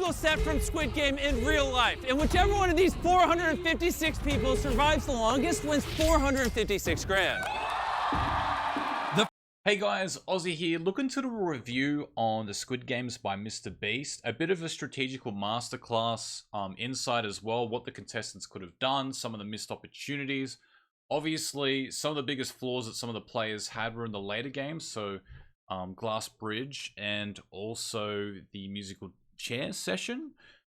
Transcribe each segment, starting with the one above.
single set from Squid Game in real life. And whichever one of these 456 people survives the longest wins 456 grand. Hey guys, Ozzy here, looking to do a review on the Squid Games by MrBeast. A bit of a strategical masterclass, insight as well, what the contestants could have done, some of the missed opportunities. Obviously, some of the biggest flaws that some of the players had were in the later games, so Glass Bridge and also the musical chair session.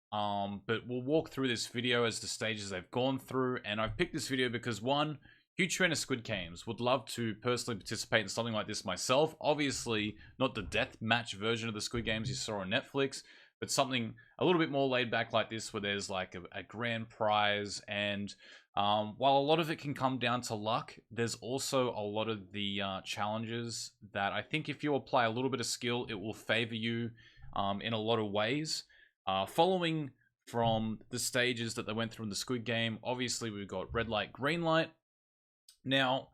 But we'll walk through this video as the stages they've gone through, and I've picked this video because one, huge fan of Squid Games, would love to personally participate in something like this myself. Obviously, not the death match version of the Squid Games you saw on Netflix, but something a little bit more laid back like this where there's like a grand prize. And while a lot of it can come down to luck, there's also a lot of the challenges that I think if you apply a little bit of skill, it will favor you in a lot of ways. Following from the stages that they went through in the Squid Game, obviously we've got red light, green light. Now,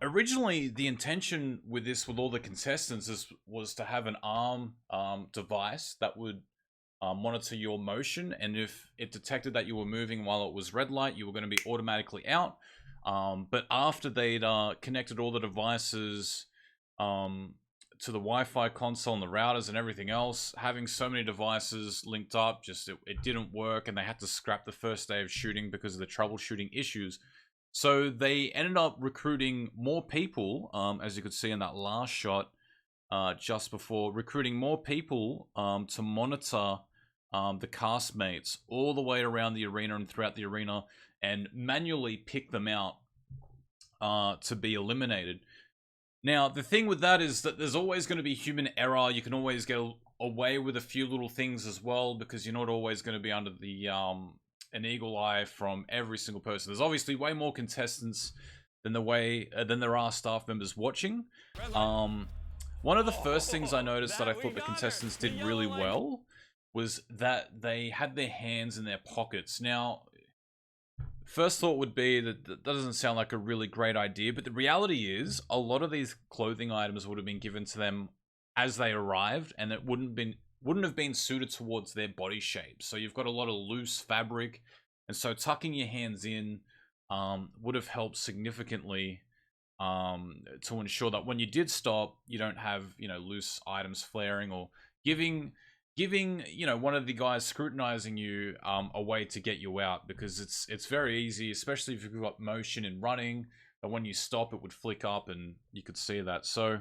originally the intention with this, with all the contestants, was to have an arm device that would monitor your motion, and if it detected that you were moving while it was red light, you were going to be automatically out. But after they'd connected all the devices to the Wi-Fi console and the routers and everything else, having so many devices linked up, it didn't work, and they had to scrap the first day of shooting because of the troubleshooting issues. So they ended up recruiting more people, as you could see in that last shot just before, recruiting more people to monitor the castmates all the way around the arena and throughout the arena, and manually pick them out to be eliminated. Now, the thing with that is that there's always going to be human error. You can always get away with a few little things as well, because you're not always going to be under the an eagle eye from every single person. There's obviously way more contestants than there are staff members watching. One of the first things I noticed that I thought the contestants did really well was that they had their hands in their pockets. Now, first thought would be that doesn't sound like a really great idea, but the reality is a lot of these clothing items would have been given to them as they arrived, and it wouldn't have been suited towards their body shape. So you've got a lot of loose fabric, and so tucking your hands in would have helped significantly to ensure that when you did stop, you don't have, loose items flaring or giving one of the guys scrutinizing you a way to get you out, because it's very easy, especially if you've got motion in running, that when you stop it would flick up, and you could see that. So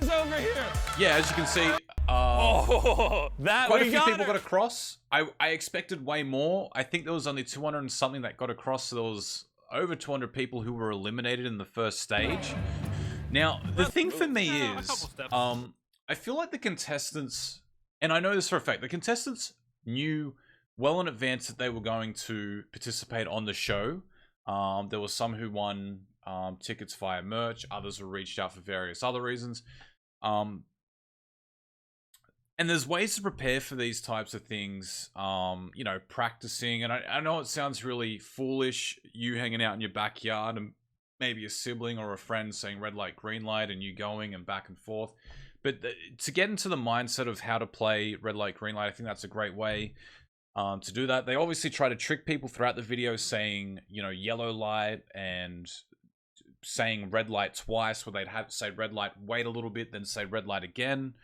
over here. Yeah, as you can see, quite a few people got across. I expected way more. I think there was only 200 and something that got across, so there was over 200 people who were eliminated in the first stage. Now, the thing for me is, I feel like the contestants, and I know this for a fact, the contestants knew well in advance that they were going to participate on the show. There were some who won tickets via merch, others were reached out for various other reasons. And there's ways to prepare for these types of things, practicing. And I know it sounds really foolish, you hanging out in your backyard and maybe a sibling or a friend saying red light, green light, and you going and back and forth. But to get into the mindset of how to play red light, green light, I think that's a great way to do that. They obviously try to trick people throughout the video saying, yellow light and saying red light twice, where they'd have say red light, wait a little bit, then say red light again.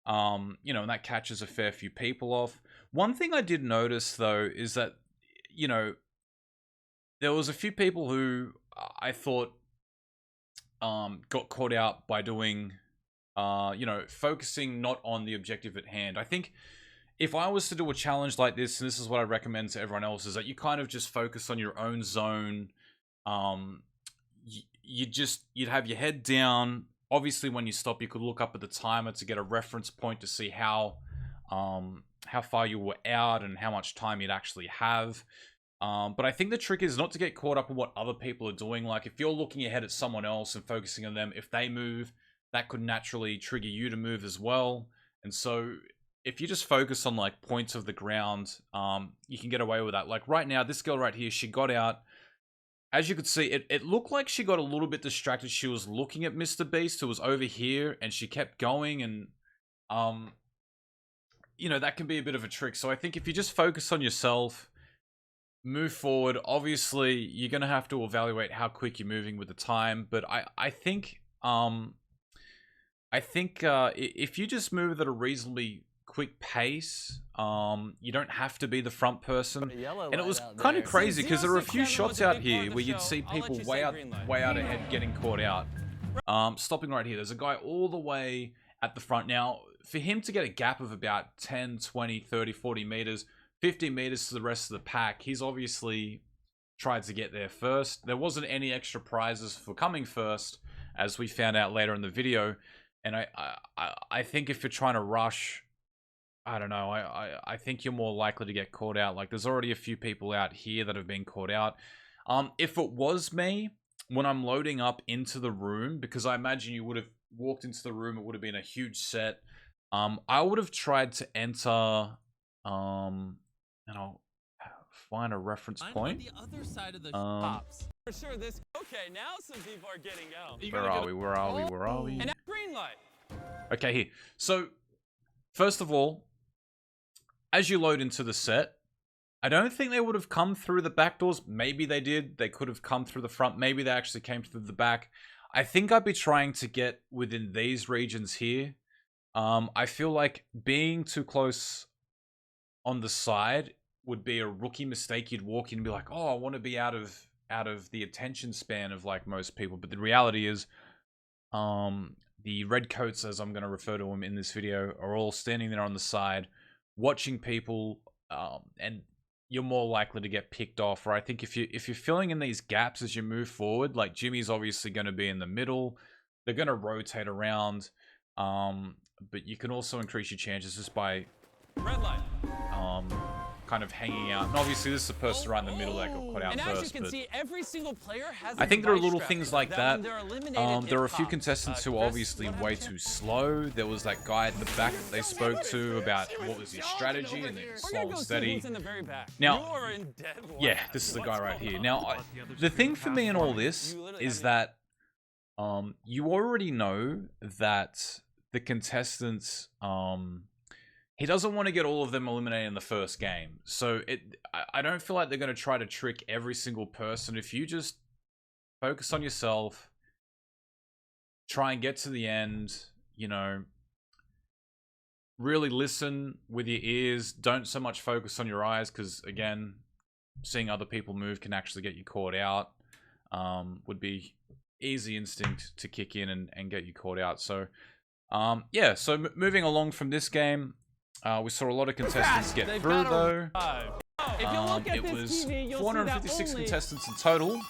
And that catches a fair few people off. One thing I did notice though is that, there was a few people who I thought got caught out by doing, focusing not on the objective at hand. I think if I was to do a challenge like this, and this is what I recommend to everyone else, is that you kind of just focus on your own zone. You'd have your head down. Obviously, when you stop, you could look up at the timer to get a reference point to see how far you were out and how much time you'd actually have. But I think the trick is not to get caught up in what other people are doing. Like, if you're looking ahead at someone else and focusing on them, if they move, that could naturally trigger you to move as well. And so if you just focus on like points of the ground, you can get away with that. Like right now, this girl right here, she got out. As you could see, it looked like she got a little bit distracted. She was looking at MrBeast, who was over here, and she kept going. And you know, that can be a bit of a trick. So I think if you just focus on yourself, move forward, obviously you're going to have to evaluate how quick you're moving with the time. But I think if you just move at a reasonably quick pace, you don't have to be the front person. And it was kind of crazy because there were a few shots out here where you'd see people way out ahead getting caught out. Stopping right here, there's a guy all the way at the front. Now, for him to get a gap of about 10, 20, 30, 40 meters, 50 meters to the rest of the pack, he's obviously tried to get there first. There wasn't any extra prizes for coming first, as we found out later in the video. And I think if you're trying to rush, I don't know, I think you're more likely to get caught out. Like, there's already a few people out here that have been caught out. If it was me, when I'm loading up into the room, because I imagine you would have walked into the room, it would have been a huge set. I would have tried to enter, and I'll find a reference point. The other side of the shops. For sure, this. Okay, now some people are getting out. Where are we? And green light. Okay, here. So, first of all, as you load into the set, I don't think they would have come through the back doors. Maybe they did. They could have come through the front. Maybe they actually came through the back. I think I'd be trying to get within these regions here. I feel like being too close on the side would be a rookie mistake. You'd walk in and be like, oh, I want to be out of the attention span of like most people. But the reality is, the red coats, as I'm going to refer to them in this video, are all standing there on the side, watching people, and you're more likely to get picked off. Or I think if you're filling in these gaps as you move forward, like Jimmy's obviously going to be in the middle, they're going to rotate around, but you can also increase your chances just by red light. Kind of hanging out. And obviously this is the person right in the middle that got caught out and first. As you can see, every single player has I think there are little things like that. There are a few contestants who are obviously way too slow. There was that guy at the back that they spoke to about what was his strategy, and they're slow and steady. Now, yeah, this is the guy right here. Now, the thing for me in all this is that you already know that the contestants, he doesn't want to get all of them eliminated in the first game. So I don't feel like they're going to try to trick every single person. If you just focus on yourself, try and get to the end, you know, really listen with your ears. Don't so much focus on your eyes, because again, seeing other people move can actually get you caught out. Would be easy instinct to kick in and get you caught out. So yeah, so moving along from this game, we saw a lot of contestants get through, though. It was 456 contestants in total,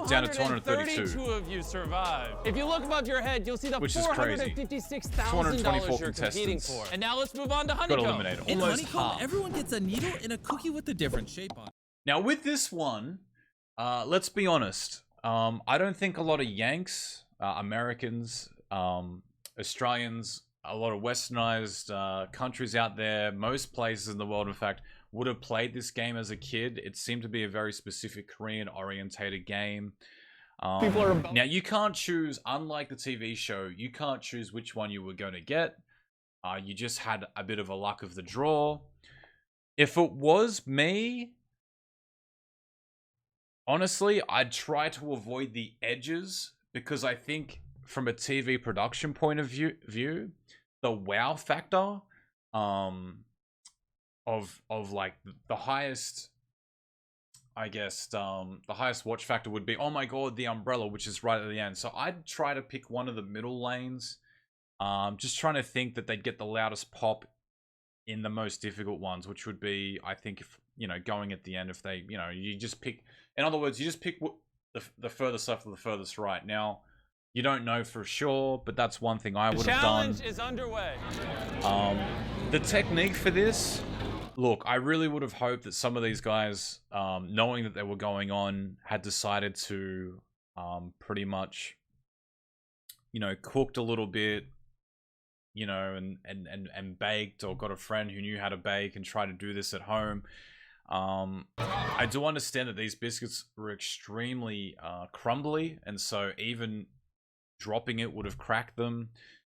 down to 232. Of you survived. If you look above your head, you'll see the $456,000 you're competing for. And now let's move on to Honeycomb. Got eliminated. In Almost Honeycomb, half. everyone gets a needle and a cookie with a different shape on it. Now, with this one, let's be honest. I don't think a lot of Yanks, Americans, Australians, a lot of westernized countries out there, most places in the world, in fact, would have played this game as a kid. It seemed to be a very specific Korean-orientated game. Now, you can't choose, unlike the TV show, you can't choose which one you were going to get. You just had a bit of a luck of the draw. If it was me, honestly, I'd try to avoid the edges, because I think from a TV production point of view, the wow factor of like the highest, I guess, the highest watch factor would be, oh my god, the umbrella, which is right at the end. So I'd try to pick one of the middle lanes, just trying to think that they'd get the loudest pop in the most difficult ones, which would be, I think, if, you know, going at the end, if they, you know, you just pick, in other words, you just pick the furthest left or the furthest right. Now, you don't know for sure, but that's one thing I would have done. The challenge is underway. The technique for this, look, I really would have hoped that some of these guys, knowing that they were going on, had decided to pretty much, you know, cooked a little bit, you know, and baked, or got a friend who knew how to bake and try to do this at home. I do understand that these biscuits were extremely crumbly, and so even dropping it would have cracked them,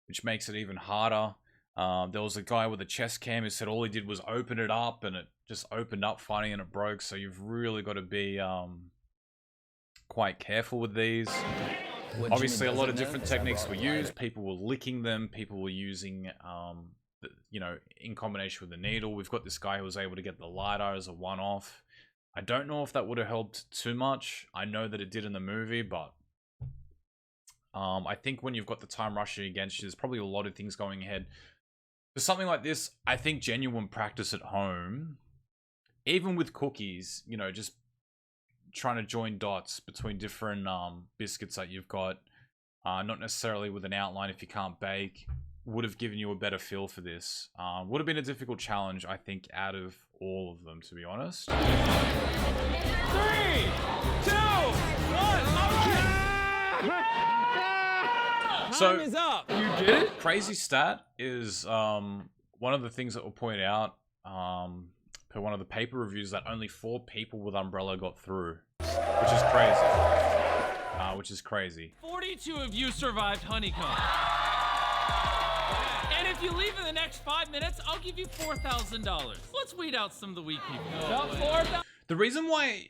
which makes it even harder. There was a guy with a chest cam who said all he did was open it up and it just opened up funny and it broke. So you've really got to be quite careful with these. Obviously, a lot of different techniques were used. People were licking them. People were using, you know, in combination with the needle. We've got this guy who was able to get the lighter as a one-off. I don't know if that would have helped too much. I know that it did in the movie, but I think when you've got the time rushing against you, there's probably a lot of things going ahead. For something like this, I think genuine practice at home, even with cookies, you know, just trying to join dots between different biscuits that you've got, not necessarily with an outline if you can't bake, would have given you a better feel for this. Would have been a difficult challenge, I think, out of all of them, to be honest. 3, 2, 1, So, time is up. You did it? Crazy stat is one of the things that will point out per one of the paper reviews that only 4 people with Umbrella got through, which is crazy. 42 of you survived Honeycomb. And if you leave in the next 5 minutes, I'll give you $4,000. Let's weed out some of the weak people. The reason why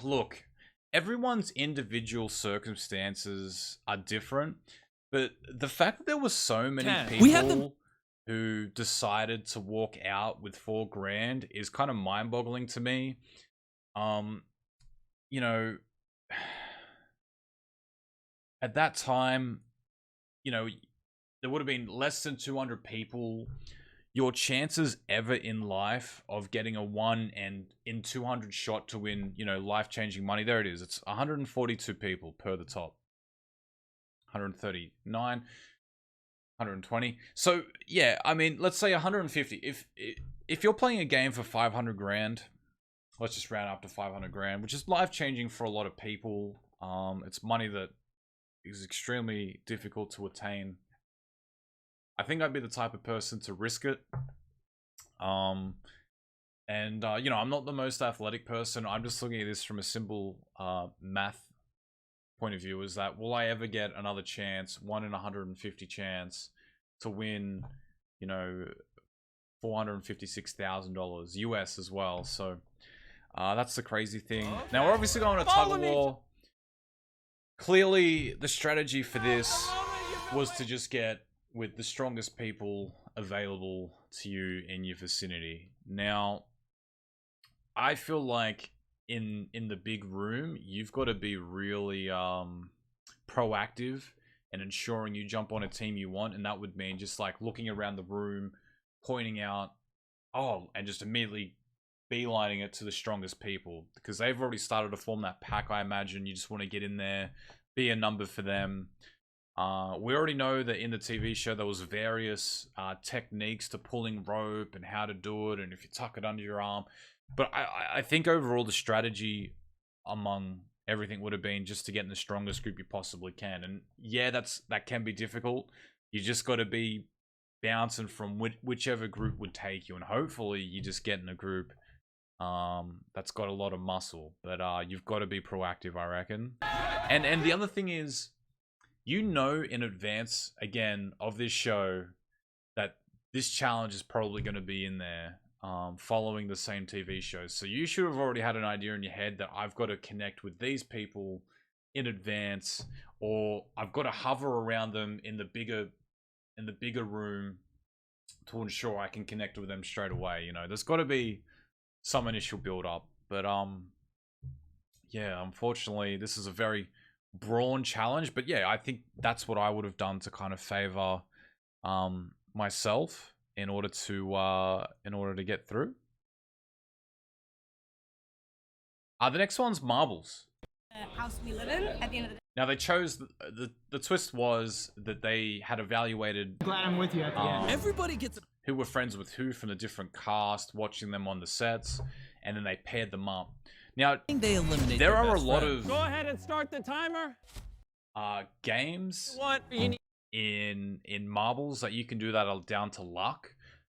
look, everyone's individual circumstances are different, but the fact that there were so many people who decided to walk out with $4 grand is kind of mind-boggling to me. You know, at that time, you know, there would have been less than 200 people. Your chances ever in life of getting a 1 in 200 shot to win, you know, life-changing money, there it is. It's 142 people per the top. 139, 120. So, yeah, I mean, let's say 150. If you're playing a game for 500 grand, let's just round up to 500 grand, which is life-changing for a lot of people. It's money that is extremely difficult to attain. I think I'd be the type of person to risk it. You know, I'm not the most athletic person. I'm just looking at this from a simple math point of view, is that will I ever get another chance, 1 in 150 chance to win, you know, $456,000 US as well. So that's the crazy thing. Now we're obviously going to Tug of War. Clearly the strategy for this was to just get with the strongest people available to you in your vicinity. Now, I feel like in the big room, you've got to be really proactive and ensuring you jump on a team you want, and that would mean just like looking around the room, pointing out, and just immediately beelining it to the strongest people, because they've already started to form that pack. I imagine you just want to get in there, be a number for them. We already know that in the TV show there was various techniques to pulling rope and how to do it, and if you tuck it under your arm. But I think overall the strategy among everything would have been just to get in the strongest group you possibly can. And yeah, that can be difficult. You just got to be bouncing from whichever group would take you, and hopefully you just get in a group that's got a lot of muscle. But you've got to be proactive, I reckon. And the other thing is, you know in advance, again, of this show, that this challenge is probably going to be in there, following the same TV show. So you should have already had an idea in your head that I've got to connect with these people in advance, or I've got to hover around them in the bigger room to ensure I can connect with them straight away. You know, there's got to be some initial build up. But yeah, unfortunately, this is a very brawn challenge. But yeah, I think that's what I would have done to kind of favor myself in order to get through. The next one's marbles. House we live in at the end of the day. Now they chose the twist was that they had evaluated. Glad I'm with you at the end. Everybody gets a Who were friends with who from the different cast, watching them on the sets, and then they paired them up. Now they eliminate there their are a best lot friend. of Go ahead and start the timer. games What you need? in marbles that you can do that are down to luck,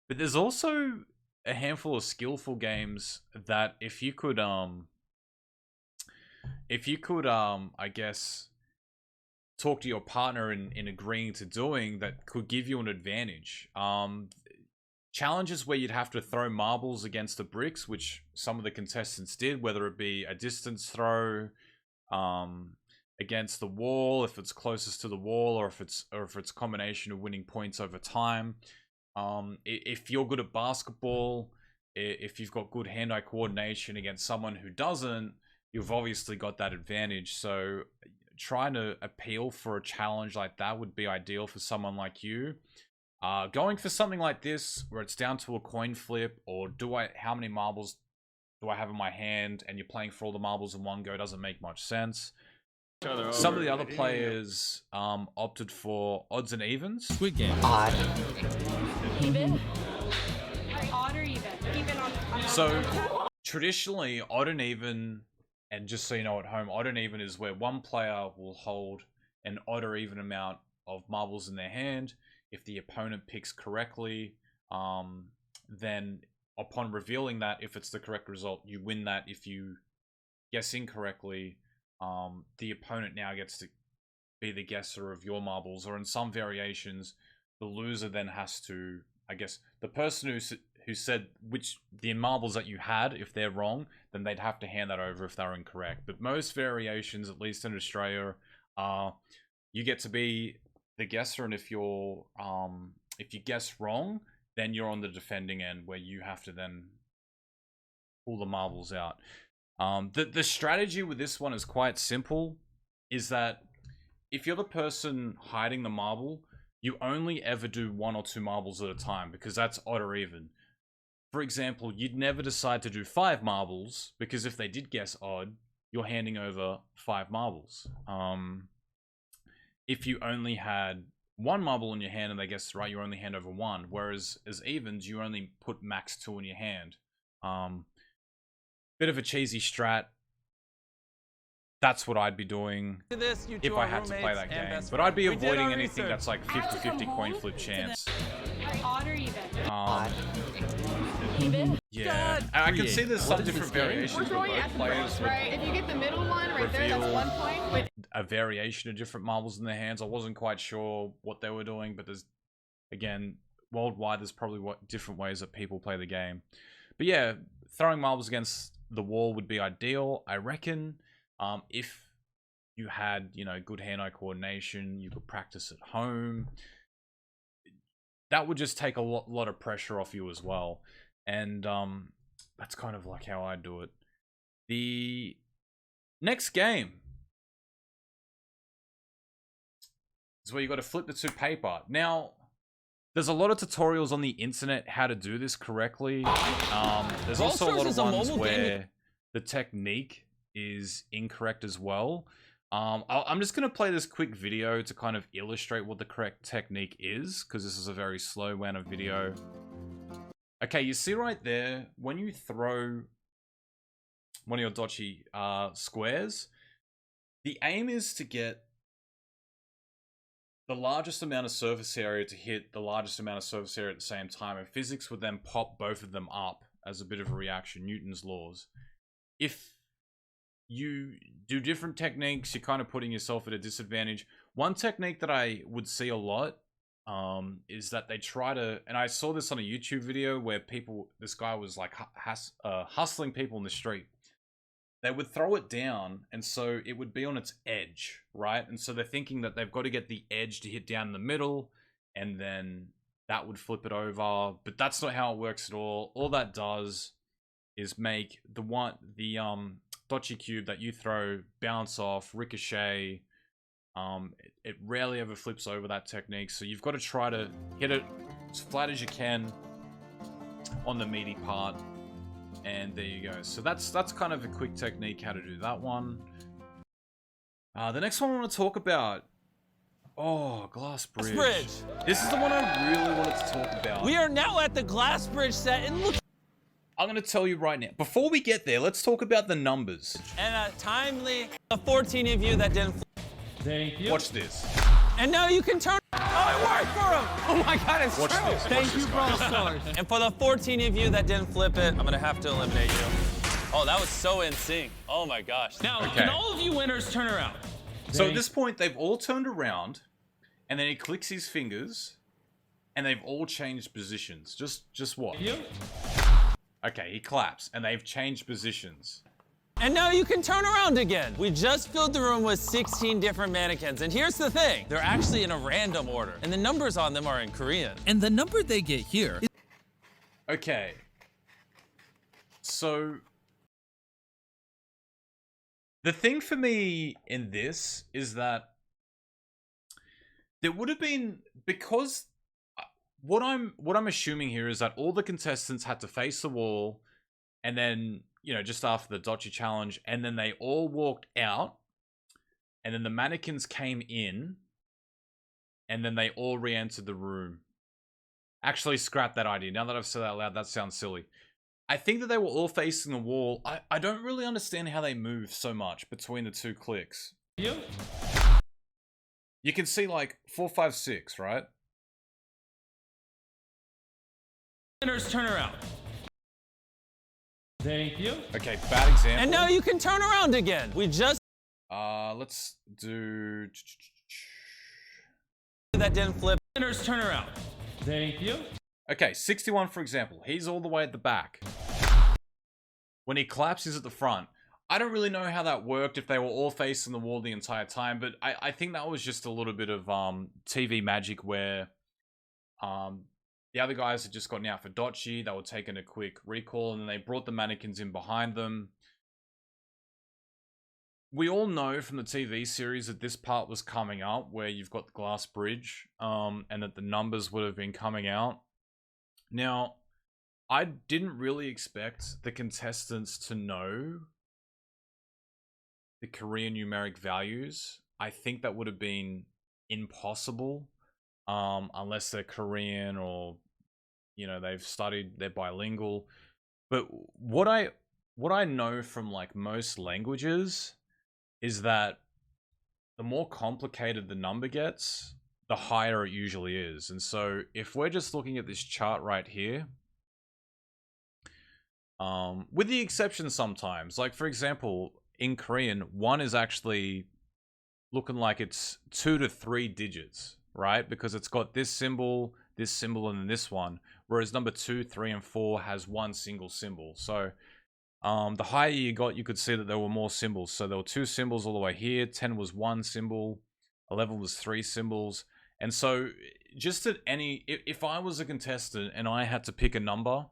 but there's also a handful of skillful games that if you could I guess talk to your partner in agreeing to doing that could give you an advantage. Challenges where you'd have to throw marbles against the bricks, which some of the contestants did, whether it be a distance throw, against the wall if it's closest to the wall, or if it's a combination of winning points over time. If you're good at basketball, if you've got good hand-eye coordination against someone who doesn't, you've obviously got that advantage. So trying to appeal for a challenge like that would be ideal for someone like you. Going for something like this where it's down to a coin flip, or how many marbles do I have in my hand, and you're playing for all the marbles in one go, doesn't make much sense. Some of the other players opted for odds and evens. Squid Game. Odd. Even? Odd or even? Even on So traditionally, odd and even, and just so you know at home, odd and even is where one player will hold an odd or even amount of marbles in their hand. If the opponent picks correctly, then upon revealing that, if it's the correct result, you win that. If you guess incorrectly, the opponent now gets to be the guesser of your marbles, or in some variations, the loser then has to, I guess, the person who said the marbles that you had, if they're wrong, then they'd have to hand that over if they're incorrect. But most variations, at least in Australia, you get to be the guesser, and if you guess wrong, then you're on the defending end, where you have to then pull the marbles out. The strategy with this one is quite simple, is that if you're the person hiding the marble, you only ever do 1 or 2 marbles at a time, because that's odd or even. For example, you'd never decide to do 5 marbles, because if they did guess odd, you're handing over 5 marbles. If you only had 1 marble in your hand and they guessed right, you only hand over 1. Whereas as evens, you only put max 2 in your hand. Bit of a cheesy strat. That's what I'd be doing if I had to play that game. But I'd be avoiding anything that's like 50-50 coin flip chance. Odd or even? Yeah, and I can see there's some different variations with both players. Right, if you get the middle one right there, that's 1 point. A variation of different marbles in their hands. I wasn't quite sure what they were doing, but there's, again, worldwide, there's probably different ways that people play the game. But yeah, throwing marbles against the wall would be ideal, I reckon. If you had, good hand-eye coordination, you could practice at home. That would just take a lot of pressure off you as well. And that's kind of like how I do it. The next game is where you got to flip the 2 paper. Now, there's a lot of tutorials on the internet how to do this correctly. There's also a lot of ones where the technique is incorrect as well. I'm just going to play this quick video to kind of illustrate what the correct technique is, because this is a very slow amount of video. Okay, you see right there, when you throw one of your ddakji squares, the aim is to get the largest amount of surface area to hit the largest amount of surface area at the same time, and physics would then pop both of them up as a bit of a reaction, Newton's laws. If you do different techniques, you're kind of putting yourself at a disadvantage. One technique that I would see a lot is that they try to, and I saw this on a YouTube video where this guy was like hustling people in the street. They would throw it down, and so it would be on its edge, right? And so they're thinking that they've got to get the edge to hit down in the middle, and then that would flip it over. But that's not how it works at all. All that does is make the ddakji cube that you throw bounce off, ricochet. It rarely ever flips over that technique, so you've got to try to hit it as flat as you can on the meaty part, and there you go. So that's kind of a quick technique how to do that one. The next one I want to talk about, glass bridge. This is the one I really wanted to talk about. We are now at the glass bridge set, and look. I'm going to tell you right now. Before we get there, let's talk about the numbers. And timely, 14 of you that didn't flip. Thank you. Watch this. And now you can turn. Oh, it worked for him. Oh my God, it's Watch true. this. Thank you, Brawl Stars. And for the 14 of you that didn't flip it, I'm gonna have to eliminate you. Oh, that was so in sync. Oh my gosh. Now, Okay. can all of you winners turn around? So at this point, they've all turned around, and then he clicks his fingers, and they've all changed positions. Just watch. Okay, he claps, and they've changed positions. And now you can turn around again. We just filled the room with 16 different mannequins. And here's the thing. They're actually in a random order. And the numbers on them are in Korean. And the number they get here is Okay. So the thing for me in this is that there would have been, because what I'm assuming here is that all the contestants had to face the wall, and then, you know, just after the ddakji challenge, and then they all walked out, and then the mannequins came in, and then they all re-entered the room. Actually, scrap that idea. Now that I've said that out loud, that sounds silly. I think that they were all facing the wall. I don't really understand how they move so much between the two clicks. You can see like 4, 5, 6, right? Winners turn around. Thank you. Okay, bad example. And now you can turn around again. We just... Let's do... That didn't flip. Winners turn around. Thank you. Okay, 61 for example. He's all the way at the back. When he claps, he's at the front. I don't really know how that worked, if they were all facing the wall the entire time, but I think that was just a little bit of TV magic where the other guys had just gotten out for ddakji. They were taking a quick recall, and then they brought the mannequins in behind them. We all know from the TV series that this part was coming up, where you've got the glass bridge, and that the numbers would have been coming out. Now, I didn't really expect the contestants to know the Korean numeric values. I think that would have been impossible, unless they're Korean or, you know, they've studied, they're bilingual. But what I know from like most languages is that the more complicated the number gets, the higher it usually is. And so if we're just looking at this chart right here, with the exception sometimes, like for example, in Korean, 1 is actually looking like it's 2 to 3 digits, right? Because it's got this symbol, and then this one. Whereas number 2, 3, and 4 has one single symbol. So the higher you got, you could see that there were more symbols. So there were 2 symbols all the way here. 10 was 1 symbol. 11 was 3 symbols. And so just at any, if I was a contestant and I had to pick a number,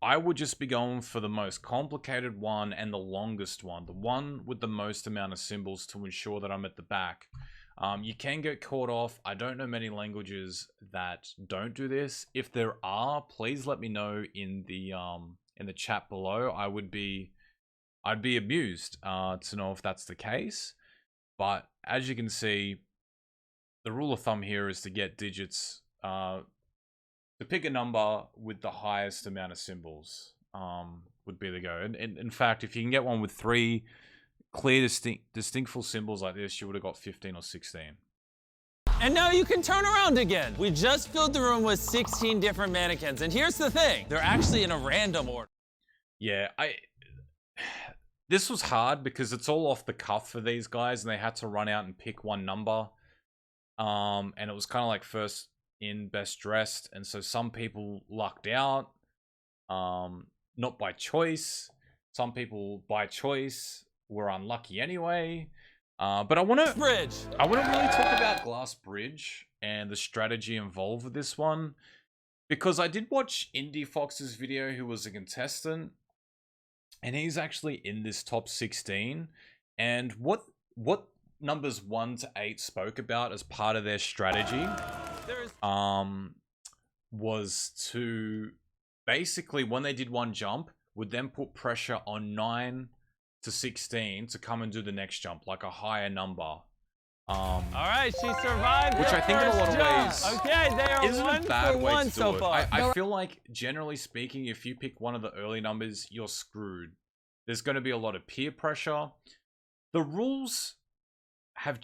I would just be going for the most complicated one and the longest one, the one with the most amount of symbols, to ensure that I'm at the back. You can get caught off. I don't know many languages that don't do this. If there are, please let me know in the chat below. I'd be amused to know if that's the case. But as you can see, the rule of thumb here is to get digits, to pick a number with the highest amount of symbols would be the go. And in fact, if you can get one with 3 clear, distinctful symbols like this, you would have got 15 or 16. And now you can turn around again. We just filled the room with 16 different mannequins. And here's the thing. They're actually in a random order. Yeah, this was hard because it's all off the cuff for these guys, and they had to run out and pick one number. And it was kind of like first in, best dressed, and so some people lucked out, not by choice. Some people by choice were unlucky anyway. But I want to really talk about Glass Bridge and the strategy involved with this one, because I did watch Indie Fox's video, who was a contestant, and he's actually in this top 16. And what numbers 1 to 8 spoke about as part of their strategy was to basically, when they did one jump, would then put pressure on 9 to 16 to come and do the next jump, like a higher number. All right, she survived. Which I think in a lot of ways, okay, they are isn't a bad way to do so it. far. I feel like, generally speaking, if you pick one of the early numbers, you're screwed. There's going to be a lot of peer pressure. The rules have...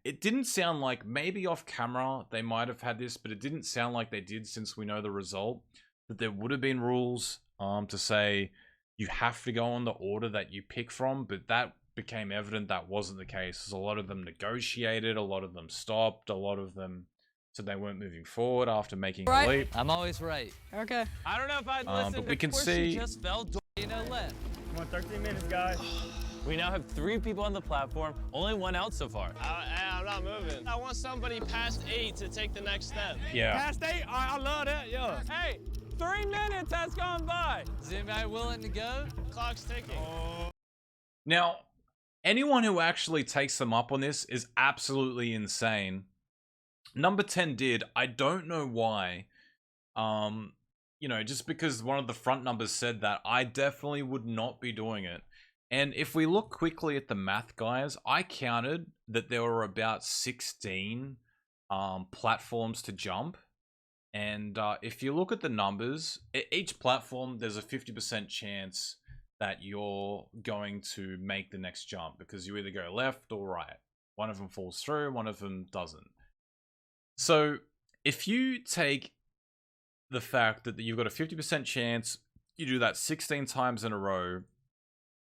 It didn't sound like, maybe off camera they might have had this, but it didn't sound like they did, since we know the result, that there would have been rules to say you have to go on the order that you pick from, but that became evident that wasn't the case. A lot of them negotiated, a lot of them stopped, a lot of them said they weren't moving forward after making a leap. I'm always right. Okay. I don't know if I'd listen. But we to can course see- she just fell. Left. Come on, 13 minutes, guys. We now have 3 people on the platform, only 1 out so far. I'm not moving. I want somebody past 8 to take the next step. Yeah. Past 8? I love that, yeah. Hey, 3 minutes has gone by. Is anybody willing to go? Clock's ticking. Now, anyone who actually takes them up on this is absolutely insane. Number 10 did. I don't know why. You know, just because one of the front numbers said that, I definitely would not be doing it. And if we look quickly at the math, guys, I counted that there were about 16 platforms to jump. And if you look at the numbers, each platform, there's a 50% chance that you're going to make the next jump, because you either go left or right. One of them falls through, one of them doesn't. So if you take the fact that you've got a 50% chance, you do that 16 times in a row,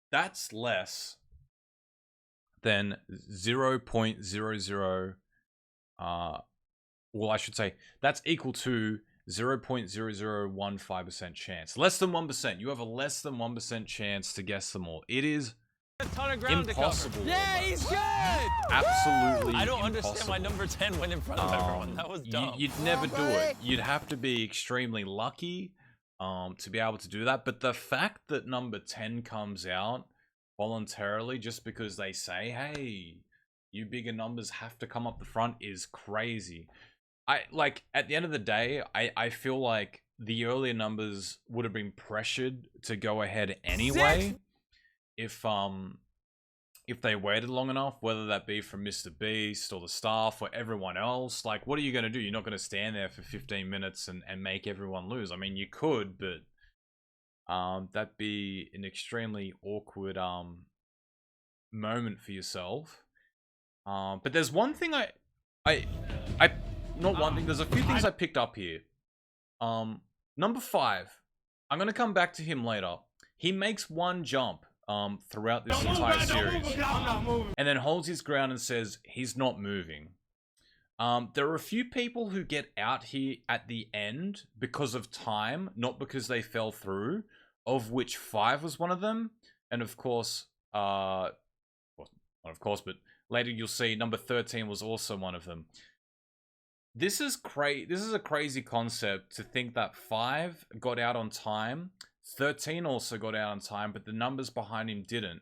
that's less than 0.00, well, I should say, that's equal to 0.0015% chance. Less than 1%. You have a less than 1% chance to guess them all. It is A ton of ground impossible. to cover. Yeah, he's good. Absolutely I don't impossible. understand why number 10 went in front of everyone. That was dumb. You'd never do it. You'd have to be extremely lucky to be able to do that. But the fact that number 10 comes out voluntarily just because they say, hey, you bigger numbers have to come up the front is crazy. At the end of the day, I feel like the earlier numbers would have been pressured to go ahead anyway. If they waited long enough, whether that be from MrBeast or the staff or everyone else, like, what are you going to do? You're not going to stand there for 15 minutes and make everyone lose. I mean, you could, but that'd be an extremely awkward moment for yourself. But there's one thing there's a few things I picked up here. Number 5, I'm going to come back to him later. He makes one jump throughout this entire series, and then holds his ground and says he's not moving. There are a few people who get out here at the end because of time, not because they fell through, of which 5 was one of them. And of course, well, not of course, but later you'll see number 13 was also one of them. This is a crazy concept to think that 5 got out on time, 13 also got out on time, but the numbers behind him didn't.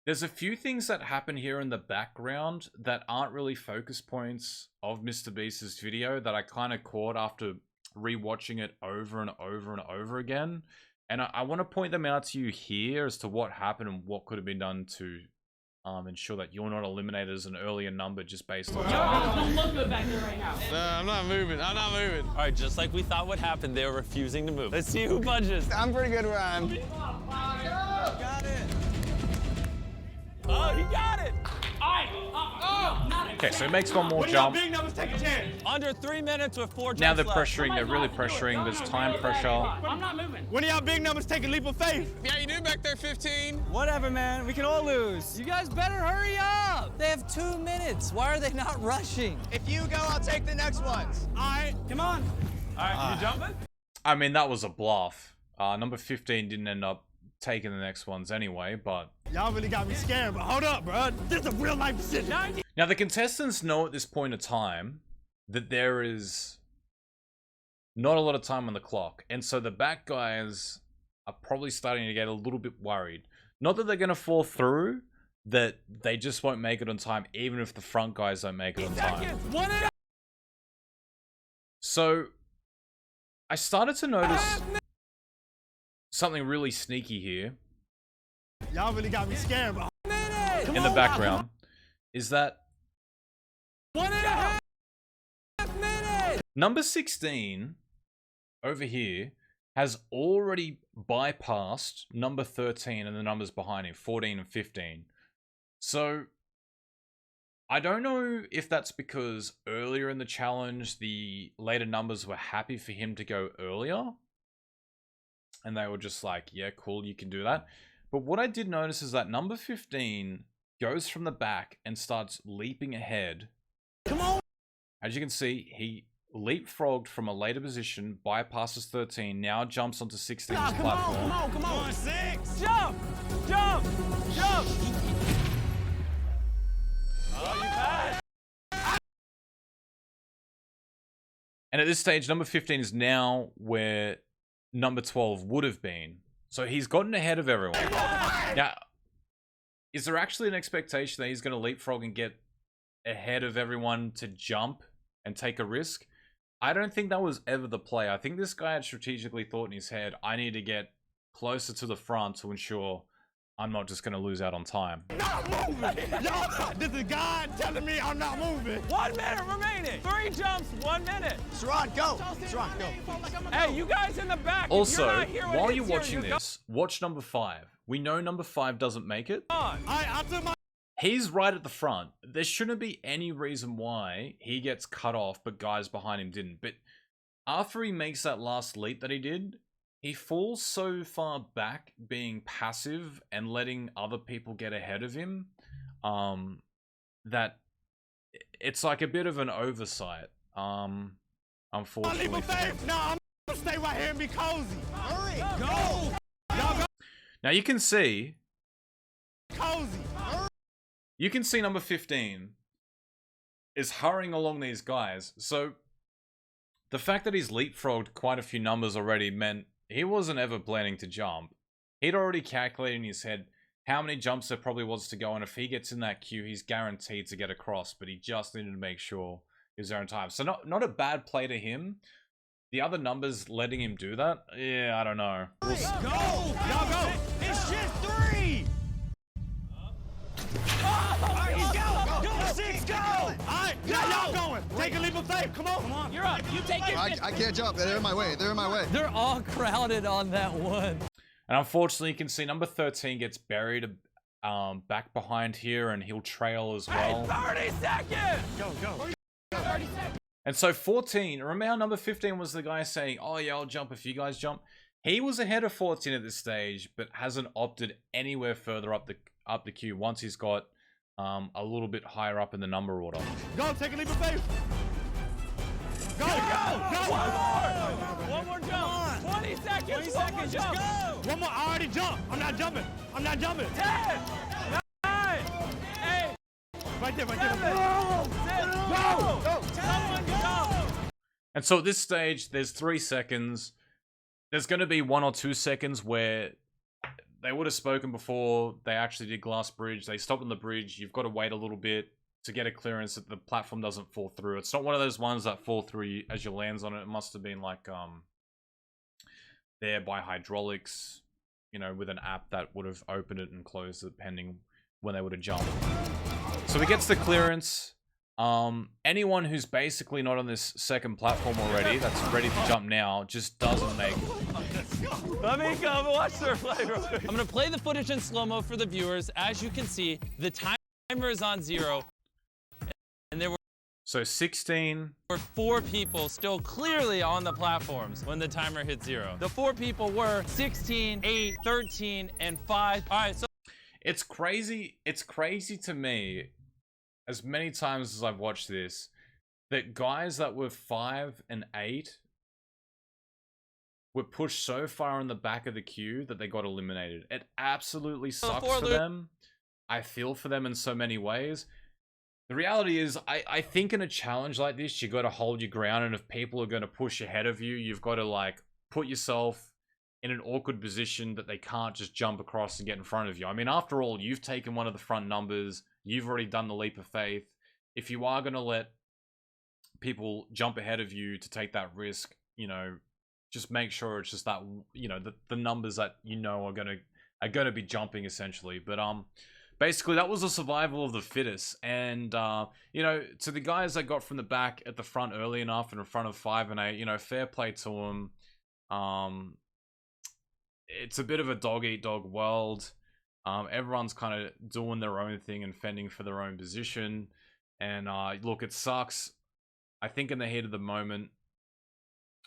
There's a few things that happen here in the background that aren't really focus points of MrBeast's video that I kind of caught after rewatching it over and over and over again. And I want to point them out to you here as to what happened and what could have been done to ensure that you're not eliminated as an earlier number just based on Don't look good back there right now. No, I'm not moving. I'm not moving. All right, just like we thought would happen, they're refusing to move. Let's see who budges. I'm pretty good where I am. Got it. Oh, he got it. Okay, so he makes one more jump. Big numbers, take a chance. Under 3 minutes with 4 jumps Now they're left. pressuring, they're really pressuring, there's time pressure. I'm not moving. When y'all big numbers take a leap of faith. Yeah, you do back there, 15. Whatever, man. We can all lose. You guys better hurry up. They have 2 minutes. Why are they not rushing? If you go, I'll take the next ones. All right, come on. All right, you jumping? I mean, that was a bluff. Number 15 didn't end up taking the next ones anyway, but... Y'all really got me scared, but hold up, bro. This is a real life decision. Now, the contestants know at this point in time that there is not a lot of time on the clock. And so the back guys are probably starting to get a little bit worried. Not that they're going to fall through, that they just won't make it on time, even if the front guys don't make it on time. So, I started to notice something really sneaky here Y'all really got me scared, but in the background. Is that 1.5 minutes. number 16 over here has already bypassed number 13 and the numbers behind him, 14 and 15. So I don't know if that's because earlier in the challenge, the later numbers were happy for him to go earlier. And they were just like, yeah, cool, you can do that. But what I did notice is that number 15 goes from the back and starts leaping ahead. Come on! As you can see, he leapfrogged from a later position, bypasses 13, now jumps onto 16's platform. Come on, 6! Jump! Jump! Jump! Oh, you passed! And at this stage, number 15 is now where number 12 would have been. So he's gotten ahead of everyone. Now, is there actually an expectation that he's going to leapfrog and get ahead of everyone to jump and take a risk? I don't think that was ever the play. I think this guy had strategically thought in his head, I need to get closer to the front to ensure I'm not just going to lose out on time. Not moving! Y'all, this is God telling me I'm not moving. 1 minute remaining. 3 jumps, 1 minute. Sherrod, go! Sherrod, go! Hey, you guys in the back. if Also, you're not here when while it's you're here, watching you're this, watch number 5. We know number 5 doesn't make it. gone. I took my... He's right at the front. There shouldn't be any reason why he gets cut off, but guys behind him didn't. But after he makes that last leap that he did, he falls so far back being passive and letting other people get ahead of him that it's like a bit of an oversight, unfortunately for him. No, I'm gonna stay right here and be cozy. Hurry! Go! Y'all go! Now you can see Cozy! You can see number 15 is hurrying along these guys. So the fact that he's leapfrogged quite a few numbers already meant he wasn't ever planning to jump. He'd already calculated in his head how many jumps there probably was to go, and if he gets in that queue, he's guaranteed to get across, but he just needed to make sure he was there in time. So not a bad play to him. The other numbers letting him do that? Yeah, I don't know. Go! Y'all go! It's just 3! Go! 6, go! Alright, y'all going! Take a leap of faith, come on! You're up. You take your I can't jump. They're in my way. They're in my way. They're all crowded on that one. And unfortunately, you can see number 13 gets buried back behind here, and he'll trail as well. 30 seconds! Go! And so 14, remember how number 15 was the guy saying, oh yeah, I'll jump if you guys jump? He was ahead of 14 at this stage, but hasn't opted anywhere further up the queue once he's got a little bit higher up in the number order. Go, take a leap of faith! Go! One more jump! 20 seconds! 20 seconds, just go! One more, I already jumped! I'm not jumping! 10! 9! 8! Right there! 7! 6! Go! Someone jump! And so at this stage, there's 3 seconds. There's going to be 1 or 2 seconds where they would have spoken before they actually did glass bridge. They stopped on the bridge. You've got to wait a little bit to get a clearance that the platform doesn't fall through. It's not one of those ones that fall through as you lands on it. It must have been like there by hydraulics, you know, with an app that would have opened it and closed it depending when they would have jumped. So he gets the clearance. Anyone who's basically not on this second platform already, that's ready to jump now, just doesn't make it. Let me come watch their play real quick. I'm gonna play the footage in slow-mo for the viewers. As you can see, the timer is on 0. And there So 16. were 4 people still clearly on the platforms when the timer hit 0. The 4 people were 16, 8, 13, and 5. All right, so It's crazy to me, as many times as I've watched this, that guys that were 5 and 8 were pushed so far in the back of the queue that they got eliminated. It absolutely sucks for them. I feel for them in so many ways. The reality is, I think in a challenge like this, you got to hold your ground, and if people are going to push ahead of you, you've got to like put yourself in an awkward position that they can't just jump across and get in front of you. I mean, after all, you've taken one of the front numbers. You've already done the leap of faith. If you are going to let people jump ahead of you to take that risk, you know, just make sure it's just that, you know, the numbers that you know are going to be jumping essentially. But basically that was the survival of the fittest. And you know, to the guys that got from the back at the front early enough and in front of 5 and 8, you know, fair play to them. It's a bit of a dog-eat-dog world. Everyone's kind of doing their own thing and fending for their own position. And look, it sucks. I think in the heat of the moment,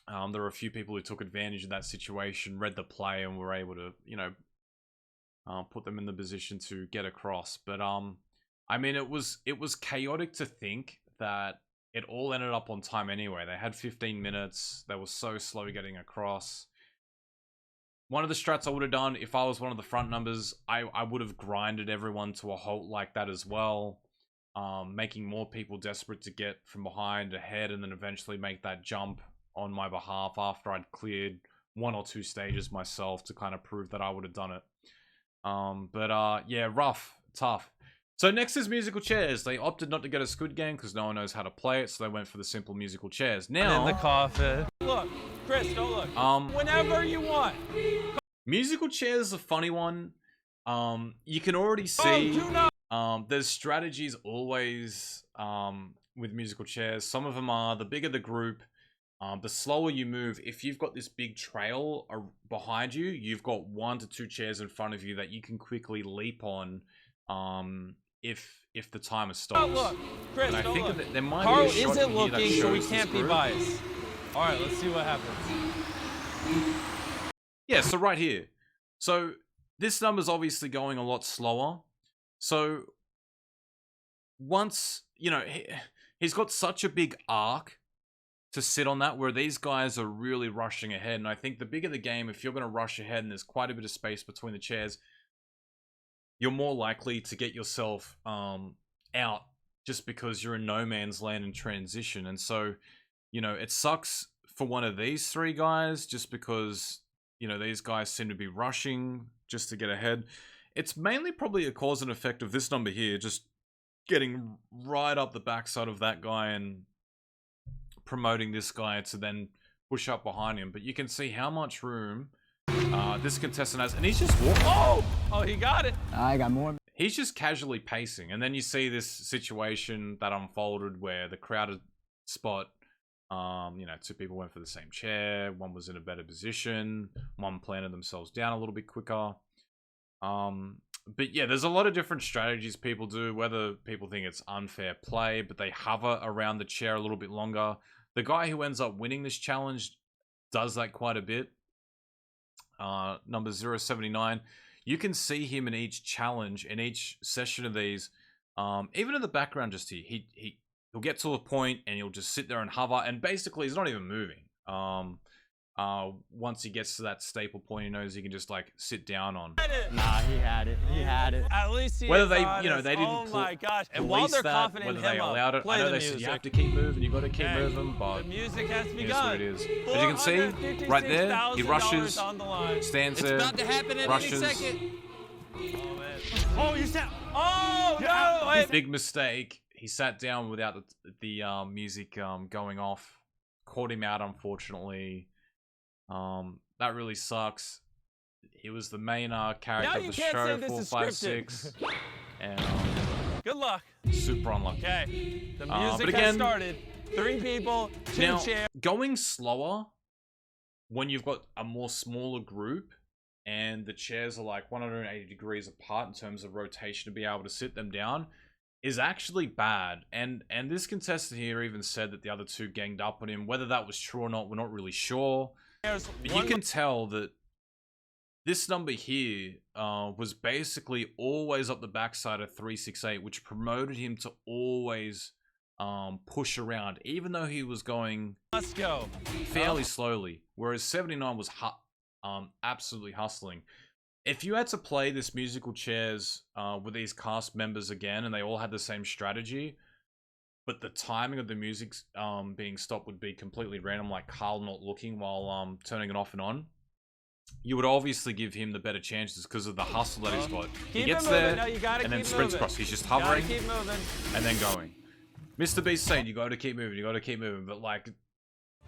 there were a few people who took advantage of that situation, read the play, and were able to, you know, put them in the position to get across. But I mean, it was chaotic to think that it all ended up on time anyway. They had 15 minutes. They were so slow getting across. One of the strats I would have done if I was one of the front numbers, I would have grinded everyone to a halt like that as well. Making more people desperate to get from behind ahead and then eventually make that jump on my behalf after I'd cleared 1 or 2 stages myself to kind of prove that I would have done it. Yeah, rough, tough. So next is musical chairs. They opted not to get a Squid Game because no one knows how to play it, so they went for the simple musical chairs. Now, in the coffin. Look, Chris, don't look. Whenever you want. Musical chairs is a funny one. You can already see there's strategies always with musical chairs. Some of them are the bigger the group, the slower you move. If you've got this big trail behind you, you've got 1 to 2 chairs in front of you that you can quickly leap on. If the timer stops. Oh, look, Chris, and I think look. that there might Carl be a shot isn't here looking, that so we shows can't this be group. biased. All right, let's see what happens. Yeah, so right here. So this number's obviously going a lot slower. So once, you know, he's got such a big arc to sit on that, where these guys are really rushing ahead. And I think the bigger the game, if you're going to rush ahead and there's quite a bit of space between the chairs, you're more likely to get yourself out just because you're in no man's land in transition. And so, you know, it sucks for one of these 3 guys just because, you know, these guys seem to be rushing just to get ahead. It's mainly probably a cause and effect of this number here, just getting right up the backside of that guy and promoting this guy to then push up behind him. But you can see how much room this contestant has, and he's just walking. Oh, he got it. I got more. He's just casually pacing, and then you see this situation that unfolded where the crowded spot, you know, 2 people went for the same chair, one was in a better position, one planted themselves down a little bit quicker. But yeah, there's a lot of different strategies people do, whether people think it's unfair play, but they hover around the chair a little bit longer. The guy who ends up winning this challenge does that quite a bit. Number 079. You can see him in each challenge, in each session of these. Even in the background just here, he'll get to a point and he'll just sit there and hover, and basically he's not even moving. Once he gets to that staple point, he knows he can just like sit down on. Nah, he had it. He had it. At least he Whether is they, honest. you know, they didn't Oh my gosh! And police while they're that, coughing whether him they allowed it. play I know the they music. said you have to keep moving, you got to keep Okay. moving, but The music has it is begun. what it is. As you can see, right there, he rushes, on the line. stands It's there, about to happen at rushes. any second. Oh, man. Oh, you said. Oh no! Wait. Big mistake. He sat down without the music going off. Caught him out, unfortunately. That really sucks. He was the main character of the show, 4, 5, 6, and Good luck. super unlucky. Okay. The but music again, has started. 3 people, 2 now, chairs. going slower when you've got a more smaller group and the chairs are like 180 degrees apart in terms of rotation to be able to sit them down is actually bad. And this contestant here even said that the other 2 ganged up on him. Whether that was true or not, we're not really sure. But you can tell that this number here was basically always up the backside of 368, which promoted him to always push around, even though he was going Let's go. fairly slowly, whereas 79 was absolutely hustling. If you had to play this musical chairs with these cast members again, and they all had the same strategy, but the timing of the music being stopped would be completely random, like Carl not looking while turning it off and on, you would obviously give him the better chances because of the hustle that he's got. He gets there and then sprints across. He's just hovering and then going. MrBeast saying, you got to keep moving, you got to keep moving. But like,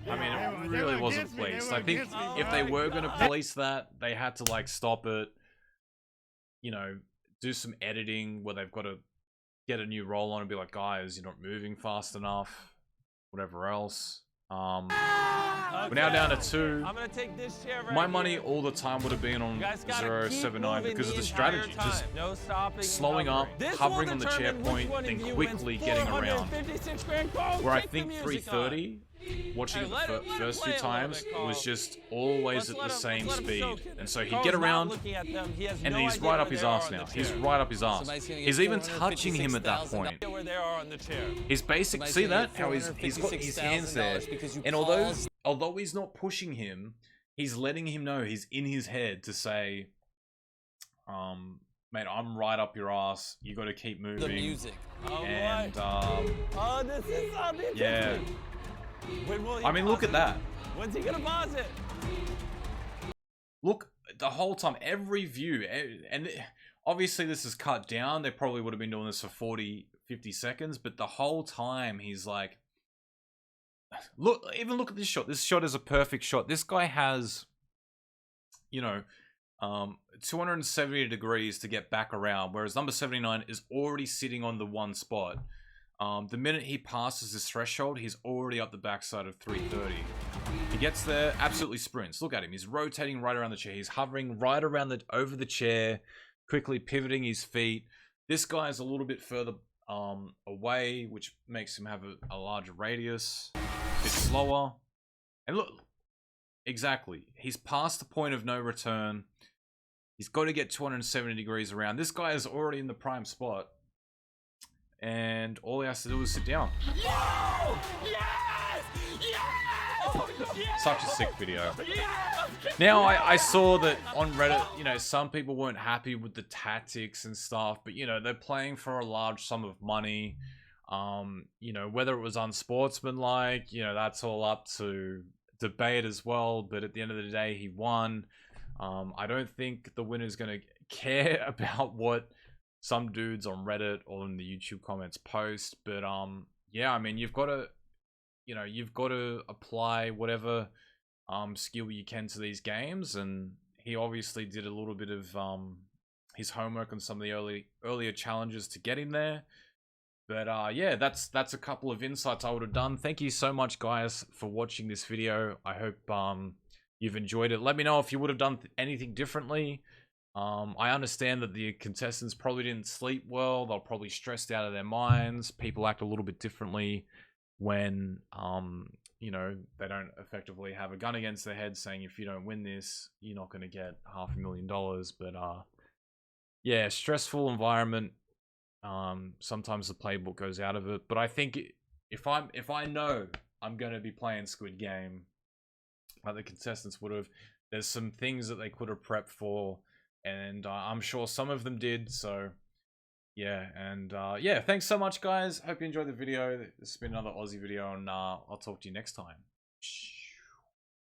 I mean, it really wasn't policed. I think if they were going to police that, they had to like stop it, you know, do some editing where they've got to get a new roll on and be like, guys, you're not moving fast enough, whatever else. We're now down to 2. I'm gonna take this chair right My money here. all the time would have been on 079 because of the strategy. Just no stopping, slowing up, hovering on the chair point, then quickly getting around. Where I think 330, watching Hey, it let the it first play few a little times, bit, it was Carl. just always at the same speed. And so he'd get around, and he's right up his ass now. He's right up his ass. Somebody's gonna get He's even touching him at that point. Where they are on the chair. He's basic. See that? How he's got his hands there. And although he's not pushing him, he's letting him know he's in his head to say, mate, I'm right up your ass. You got to keep moving. The music. And Oh, this is something. yeah. When will he I mean, look pause at that. it? When's he gonna pause it? Look, the whole time, every view, and obviously this is cut down. They probably would have been doing this for 40, 50 seconds, but the whole time he's like, look, even look at this shot. This shot is a perfect shot. This guy has, you know, 270 degrees to get back around, whereas number 79 is already sitting on the one spot. The minute he passes this threshold, he's already up the backside of 330. He gets there, absolutely sprints. Look at him. He's rotating right around the chair. He's hovering right around over the chair, quickly pivoting his feet. This guy is a little bit further away, which makes him have a larger radius, a bit slower. And look, exactly. He's past the point of no return. He's got to get 270 degrees around. This guy is already in the prime spot. And all he has to do is sit down. Yes! Yes! Oh, yes! Such a sick video. Now, I saw that on Reddit, you know, some people weren't happy with the tactics and stuff, but, you know, they're playing for a large sum of money. You know, whether it was unsportsmanlike, you know, that's all up to debate as well, but at the end of the day, he won. I don't think the winner's going to care about what some dudes on Reddit or in the YouTube comments post, but yeah, I mean, you've got to, you know, you've got to apply whatever skill you can to these games, and he obviously did a little bit of his homework on some of the earlier challenges to get him there. But yeah, that's a couple of insights I would have done. Thank you so much, guys, for watching this video. I hope you've enjoyed it. Let me know if you would have done anything differently. I understand that the contestants probably didn't sleep well. They're probably stressed out of their minds. People act a little bit differently when, you know, they don't effectively have a gun against their head saying, if you don't win this, you're not going to get $500,000. But, yeah, stressful environment. Sometimes the playbook goes out of it. But I think if I know I'm going to be playing Squid Game, like the contestants would have, there's some things that they could have prepped for. And I'm sure some of them did, so yeah. And yeah, thanks so much, guys. Hope you enjoyed the video. This has been another Aussie video, and I'll talk to you next time.